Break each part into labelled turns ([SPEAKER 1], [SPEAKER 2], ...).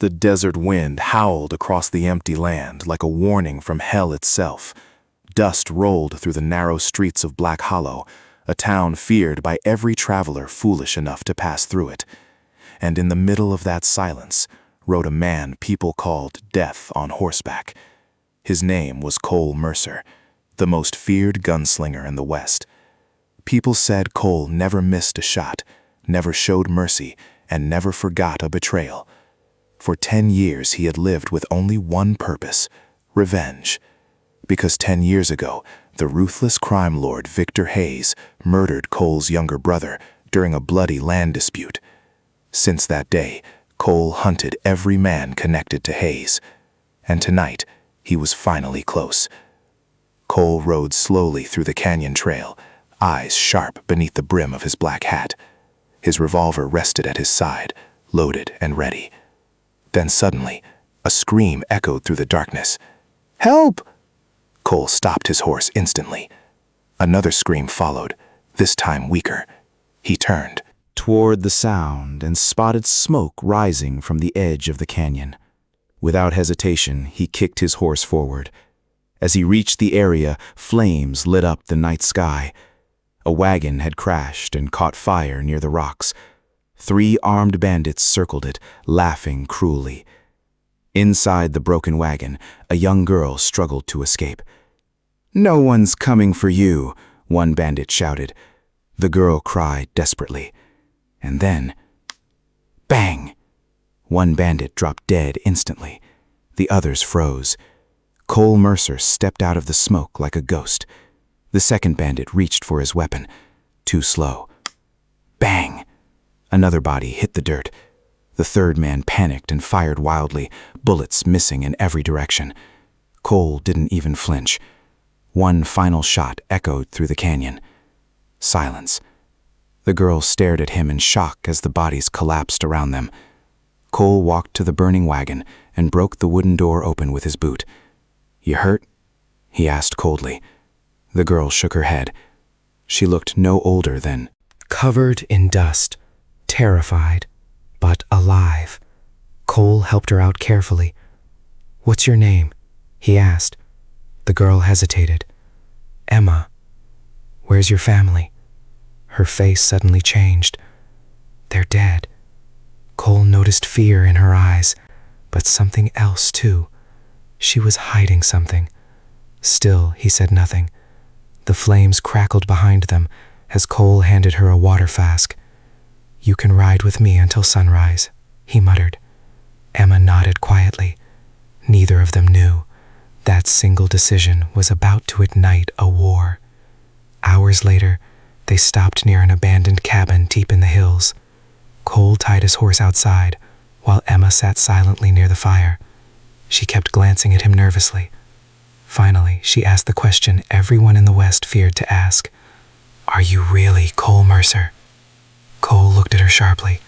[SPEAKER 1] The desert wind howled across the empty land like a warning from hell itself. Dust rolled through the narrow streets of Black Hollow, a town feared by every traveler foolish enough to pass through it. And in the middle of that silence rode a man people called Death on horseback. His name was Cole Mercer, the most feared gunslinger in the West. People said Cole never missed a shot, never showed mercy, and never forgot a betrayal. For 10 years he had lived with only one purpose: revenge. Because 10 years ago, the ruthless crime lord Victor Hayes murdered Cole's younger brother during a bloody land dispute. Since that day, Cole hunted every man connected to Hayes. And tonight, he was finally close. Cole rode slowly through the canyon trail, eyes sharp beneath the brim of his black hat. His revolver rested at his side, loaded and ready. Then suddenly, a scream echoed through the darkness. "Help!" Cole stopped his horse instantly. Another scream followed, this time weaker. He turned
[SPEAKER 2] toward the sound and spotted smoke rising from the edge of the canyon. Without hesitation, he kicked his horse forward. As he reached the area, flames lit up the night sky. A wagon had crashed and caught fire near the rocks. 3 armed bandits circled it, laughing cruelly. Inside the broken wagon, a young girl struggled to escape. "No one's coming for you," one bandit shouted. The girl cried desperately. And then, bang! One bandit dropped dead instantly. The others froze. Cole Mercer stepped out of the smoke like a ghost. The second bandit reached for his weapon. Too slow. Bang! Another body hit the dirt. The third man panicked and fired wildly, bullets missing in every direction. Cole didn't even flinch. One final shot echoed through the canyon. Silence. The girl stared at him in shock as the bodies collapsed around them. Cole walked to the burning wagon and broke the wooden door open with his boot. "You hurt?" he asked coldly. The girl shook her head. She looked no older than
[SPEAKER 3] covered in dust, terrified, but alive. Cole helped her out carefully. "What's your name?" he asked. The girl hesitated. "Emma." "Where's your family?" Her face suddenly changed. "They're dead." Cole noticed fear in her eyes, but something else too. She was hiding something. Still, he said nothing. The flames crackled behind them as Cole handed her a water flask. "You can ride with me until sunrise," he muttered. Emma nodded quietly. Neither of them knew. That single decision was about to ignite a war. Hours later, they stopped near an abandoned cabin deep in the hills. Cole tied his horse outside, while Emma sat silently near the fire. She kept glancing at him nervously. Finally, she asked the question everyone in the West feared to ask. "Are you really Cole Mercer?" Cole looked at her sharply.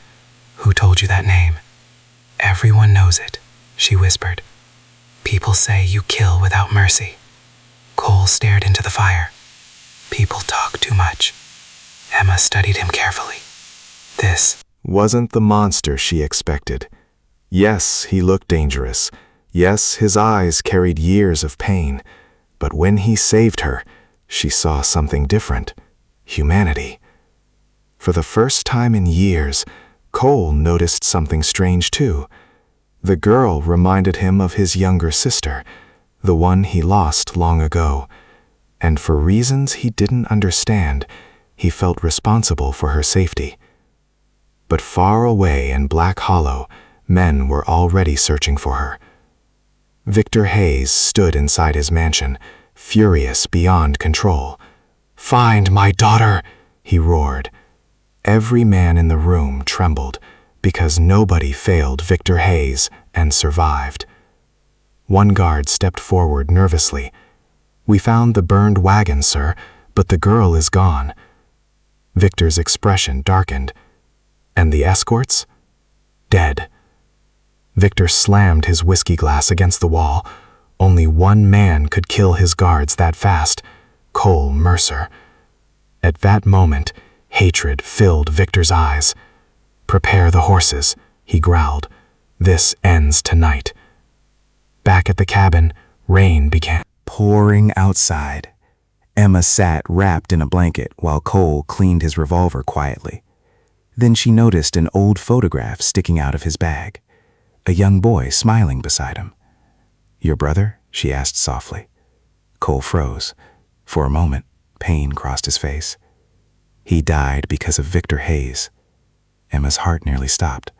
[SPEAKER 3] "Who told you that name?" "Everyone knows it," she whispered. "People say you kill without mercy." Cole stared into the fire. "People talk too much." Emma studied him carefully. This
[SPEAKER 1] wasn't the monster she expected. Yes, he looked dangerous. Yes, his eyes carried years of pain. But when he saved her, she saw something different. Humanity. For the first time in years, Cole noticed something strange too. The girl reminded him of his younger sister, the one he lost long ago. And for reasons he didn't understand, he felt responsible for her safety. But far away in Black Hollow, men were already searching for her. Victor Hayes stood inside his mansion, furious beyond control. "Find my daughter!" he roared. Every man in the room trembled, because nobody failed Victor Hayes and survived. One guard stepped forward nervously. "We found the burned wagon, sir, but the girl is gone." Victor's expression darkened. "And the escorts?" "Dead." Victor slammed his whiskey glass against the wall. Only one man could kill his guards that fast: Cole Mercer. At that moment, hatred filled Victor's eyes. "Prepare the horses," he growled. This ends tonight. Back at the cabin, rain began
[SPEAKER 2] pouring outside. Emma sat wrapped in a blanket while Cole cleaned his revolver quietly. Then she noticed an old photograph sticking out of his bag. A young boy smiling beside him. "Your brother?" she asked softly. Cole froze. For a moment, pain crossed his face. "He died because of Victor Hayes." Emma's heart nearly stopped.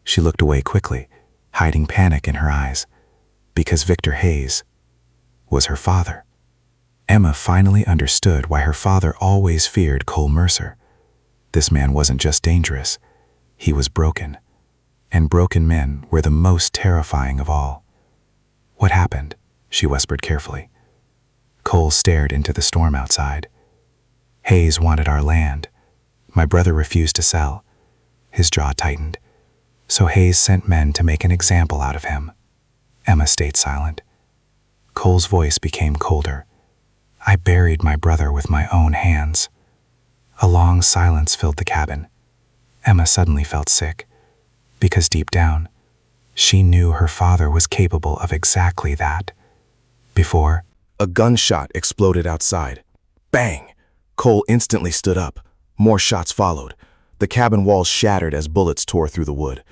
[SPEAKER 2] She looked away quickly, hiding panic in her eyes. Because Victor Hayes was her father. Emma finally understood why her father always feared Cole Mercer. This man wasn't just dangerous, he was broken. And broken men were the most terrifying of all. "What happened?" she whispered carefully. Cole stared into the storm outside. "Hayes wanted our land. My brother refused to sell." His jaw tightened. "So Hayes sent men to make an example out of him." Emma stayed silent. Cole's voice became colder. "I buried my brother with my own hands." A long silence filled the cabin. Emma suddenly felt sick, because deep down, she knew her father was capable of exactly that. Before, a gunshot exploded outside. Bang! Cole instantly stood up. More shots followed. The cabin walls shattered as bullets tore through the wood.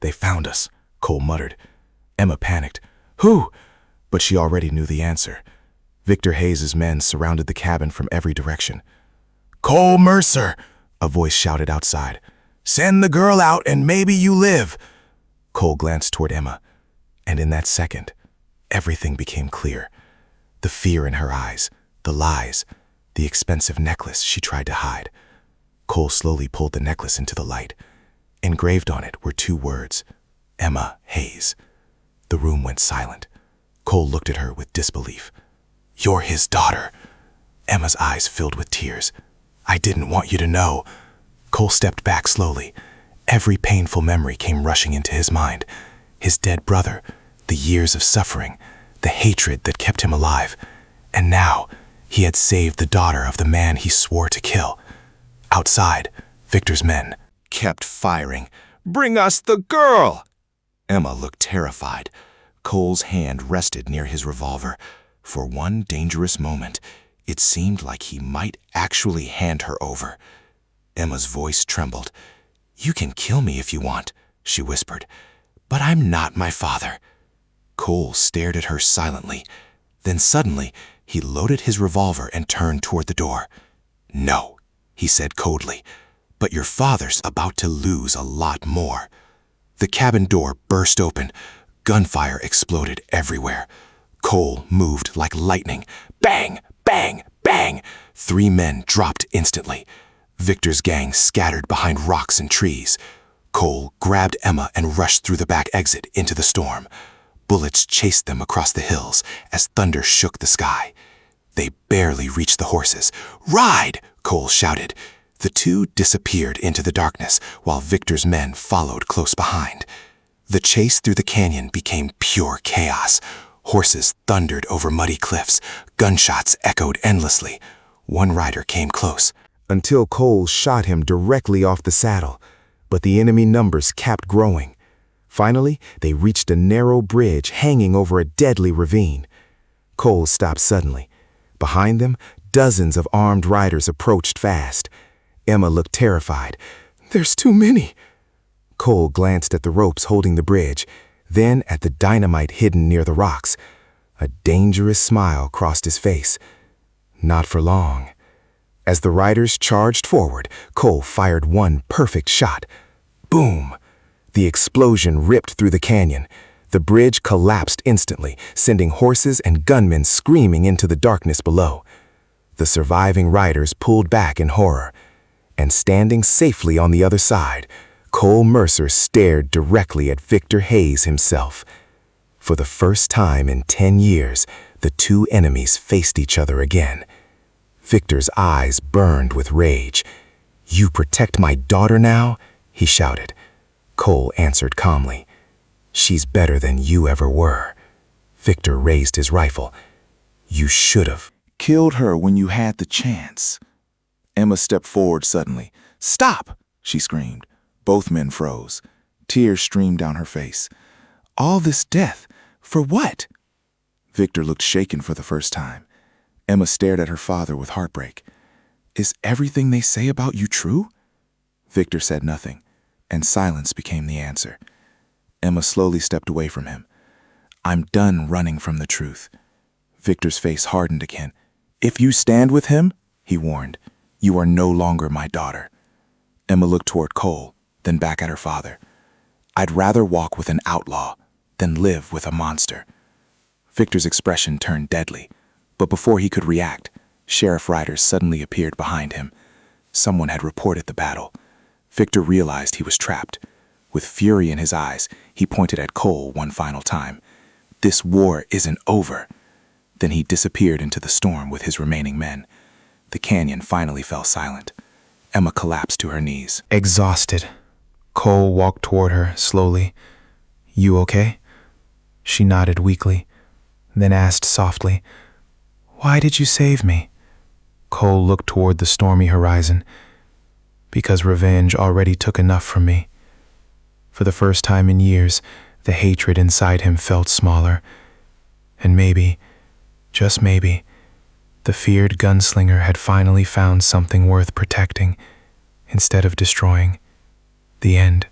[SPEAKER 2] "They found us," Cole muttered. Emma panicked. "Who?" But she already knew the answer. Victor Hayes' men surrounded the cabin from every direction. "Cole Mercer!" a voice shouted outside. "Send the girl out and maybe you live." Cole glanced toward Emma, and in that second, everything became clear. The fear in her eyes, the lies, the expensive necklace she tried to hide. Cole slowly pulled the necklace into the light. Engraved on it were 2 words, Emma Hayes. The room went silent. Cole looked at her with disbelief. "You're his daughter." Emma's eyes filled with tears. "I didn't want you to know." Cole stepped back slowly. Every painful memory came rushing into his mind. His dead brother, the years of suffering, the hatred that kept him alive. And now, he had saved the daughter of the man he swore to kill. Outside, Victor's men kept firing. "Bring us the girl!" Emma looked terrified. Cole's hand rested near his revolver. For one dangerous moment, it seemed like he might actually hand her over. Emma's voice trembled. "You can kill me if you want," she whispered, "but I'm not my father." Cole stared at her silently. Then suddenly, he loaded his revolver and turned toward the door. "No," he said coldly, "but your father's about to lose a lot more." The cabin door burst open. Gunfire exploded everywhere. Cole moved like lightning. Bang, bang, bang! 3 men dropped instantly. Victor's gang scattered behind rocks and trees. Cole grabbed Emma and rushed through the back exit into the storm. Bullets chased them across the hills as thunder shook the sky. They barely reached the horses. "Ride!" Cole shouted. The 2 disappeared into the darkness while Victor's men followed close behind. The chase through the canyon became pure chaos. Horses thundered over muddy cliffs. Gunshots echoed endlessly. One rider came close, until Cole shot him directly off the saddle. But the enemy numbers kept growing. Finally, they reached a narrow bridge hanging over a deadly ravine. Cole stopped suddenly. Behind them, dozens of armed riders approached fast. Emma looked terrified. "There's too many." Cole glanced at the ropes holding the bridge, then at the dynamite hidden near the rocks. A dangerous smile crossed his face. Not for long. As the riders charged forward, Cole fired one perfect shot. Boom! The explosion ripped through the canyon. The bridge collapsed instantly, sending horses and gunmen screaming into the darkness below. The surviving riders pulled back in horror. And standing safely on the other side, Cole Mercer stared directly at Victor Hayes himself. For the first time in 10 years, the 2 enemies faced each other again. Victor's eyes burned with rage. "You protect my daughter now?" he shouted. Cole answered calmly. "She's better than you ever were." Victor raised his rifle. "You should have killed her when you had the chance." Emma stepped forward suddenly. "Stop!" she screamed. Both men froze. Tears streamed down her face. All this death, for what? Victor looked shaken for the first time. Emma stared at her father with heartbreak. Is everything they say about you true? Victor said nothing, and silence became the answer. Emma slowly stepped away from him. I'm done running from the truth. Victor's face hardened again. If you stand with him, he warned, you are no longer my daughter. Emma looked toward Cole, then back at her father. I'd rather walk with an outlaw than live with a monster. Victor's expression turned deadly, but before he could react, Sheriff Ryder suddenly appeared behind him. Someone had reported the battle. Victor realized he was trapped. With fury in his eyes, he pointed at Cole one final time. This war isn't over. Then he disappeared into the storm with his remaining men. The canyon finally fell silent. Emma collapsed to her knees.
[SPEAKER 3] Exhausted, Cole walked toward her slowly. You okay? She nodded weakly, then asked softly, Why did you save me? Cole looked toward the stormy horizon. Because revenge already took enough from me. For the first time in years, the hatred inside him felt smaller. And maybe, just maybe, the feared gunslinger had finally found something worth protecting instead of destroying. The end.